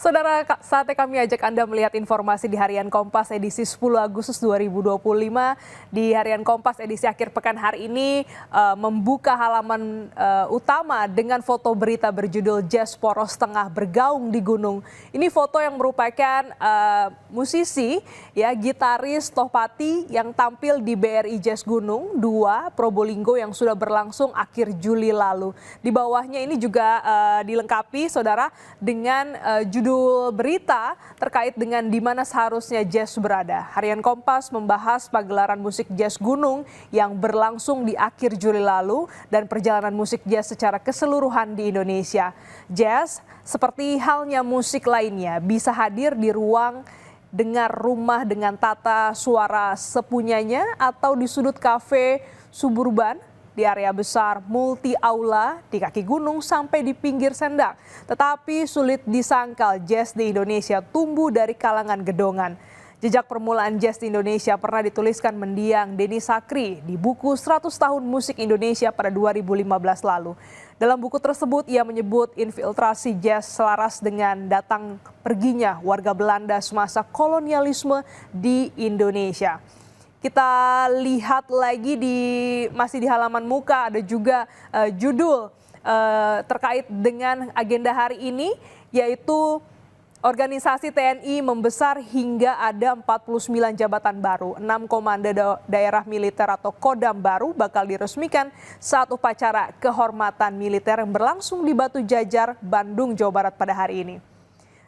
Saudara, saatnya kami ajak Anda melihat informasi di Harian Kompas edisi 10 Agustus 2025. Di Harian Kompas edisi akhir pekan hari ini membuka halaman utama dengan foto berita berjudul Jazz Poros Tengah Bergaung di Gunung. Ini foto yang merupakan musisi, ya, gitaris Tohpati yang tampil di BRI Jazz Gunung 2 Probolinggo yang sudah berlangsung akhir Juli lalu. Di bawahnya ini juga dilengkapi, saudara, dengan judul berita terkait dengan di mana seharusnya jazz berada. Harian Kompas membahas pagelaran musik jazz gunung yang berlangsung di akhir Juli lalu dan perjalanan musik jazz secara keseluruhan di Indonesia. Jazz, seperti halnya musik lainnya, bisa hadir di ruang dengar rumah dengan tata suara sepunyanya atau di sudut kafe suburban, di area besar multi aula, di kaki gunung sampai di pinggir sendang. Tetapi sulit disangkal jazz di Indonesia tumbuh dari kalangan gedongan. Jejak permulaan jazz di Indonesia pernah dituliskan mendiang Denny Sakrie di buku 100 tahun musik Indonesia pada 2015 lalu. Dalam buku tersebut ia menyebut infiltrasi jazz selaras dengan datang perginya warga Belanda semasa kolonialisme di Indonesia. Kita lihat lagi masih di halaman muka ada juga judul terkait dengan agenda hari ini, yaitu organisasi TNI membesar hingga ada 49 jabatan baru. 6 komando daerah militer atau Kodam baru bakal diresmikan saat upacara kehormatan militer yang berlangsung di Batu Jajar, Bandung, Jawa Barat pada hari ini.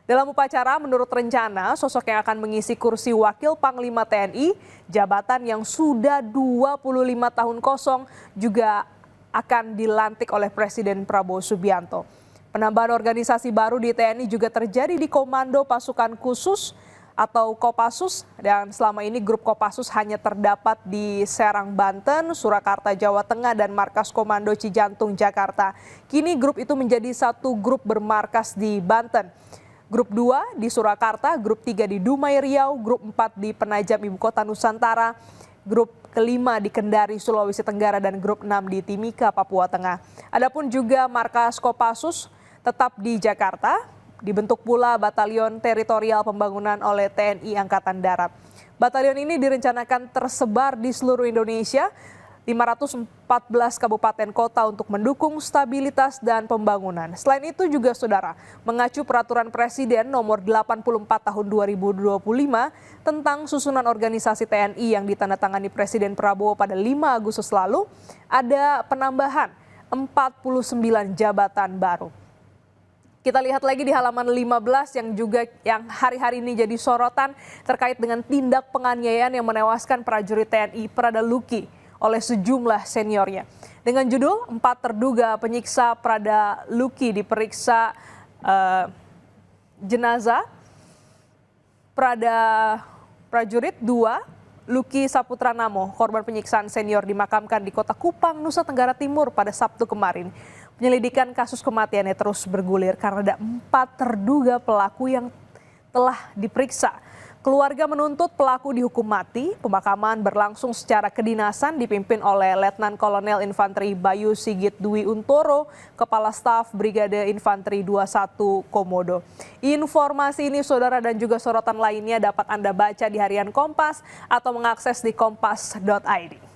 Dalam upacara, menurut rencana, sosok yang akan mengisi kursi Wakil Panglima TNI, jabatan yang sudah 25 tahun kosong, juga akan dilantik oleh Presiden Prabowo Subianto. Penambahan organisasi baru di TNI juga terjadi di Komando Pasukan Khusus atau Kopassus, dan selama ini grup Kopassus hanya terdapat di Serang, Banten, Surakarta, Jawa Tengah, dan Markas Komando Cijantung, Jakarta. Kini grup itu menjadi satu grup bermarkas di Banten. Grup 2 di Surakarta, grup 3 di Dumai Riau, grup 4 di Penajam Ibu Kota Nusantara, grup kelima di Kendari, Sulawesi Tenggara, dan grup 6 di Timika, Papua Tengah. Adapun juga markas Kopassus tetap di Jakarta, dibentuk pula Batalion Teritorial Pembangunan oleh TNI Angkatan Darat. Batalion ini direncanakan tersebar di seluruh Indonesia, 514 kabupaten kota untuk mendukung stabilitas dan pembangunan. Selain itu juga, saudara, mengacu peraturan Presiden nomor 84 tahun 2025 tentang susunan organisasi TNI yang ditandatangani Presiden Prabowo pada 5 Agustus lalu, ada penambahan 49 jabatan baru. Kita lihat lagi di halaman 15 yang hari-hari ini jadi sorotan terkait dengan tindak penganiayaan yang menewaskan prajurit TNI Prada Luki oleh sejumlah seniornya. Dengan judul 4 terduga penyiksa Prada Luki diperiksa jenazah Prada prajurit 2 Luki Saputra Namo, korban penyiksaan senior, dimakamkan di Kota Kupang, Nusa Tenggara Timur pada Sabtu kemarin. Penyelidikan kasus kematiannya terus bergulir karena ada 4 terduga pelaku yang telah diperiksa. Keluarga menuntut pelaku dihukum mati. Pemakaman berlangsung secara kedinasan dipimpin oleh Letnan Kolonel Infanteri Bayu Sigit Dwi Untoro, Kepala Staf Brigade Infanteri 21 Komodo. Informasi ini, saudara, dan juga sorotan lainnya dapat Anda baca di Harian Kompas atau mengakses di kompas.id.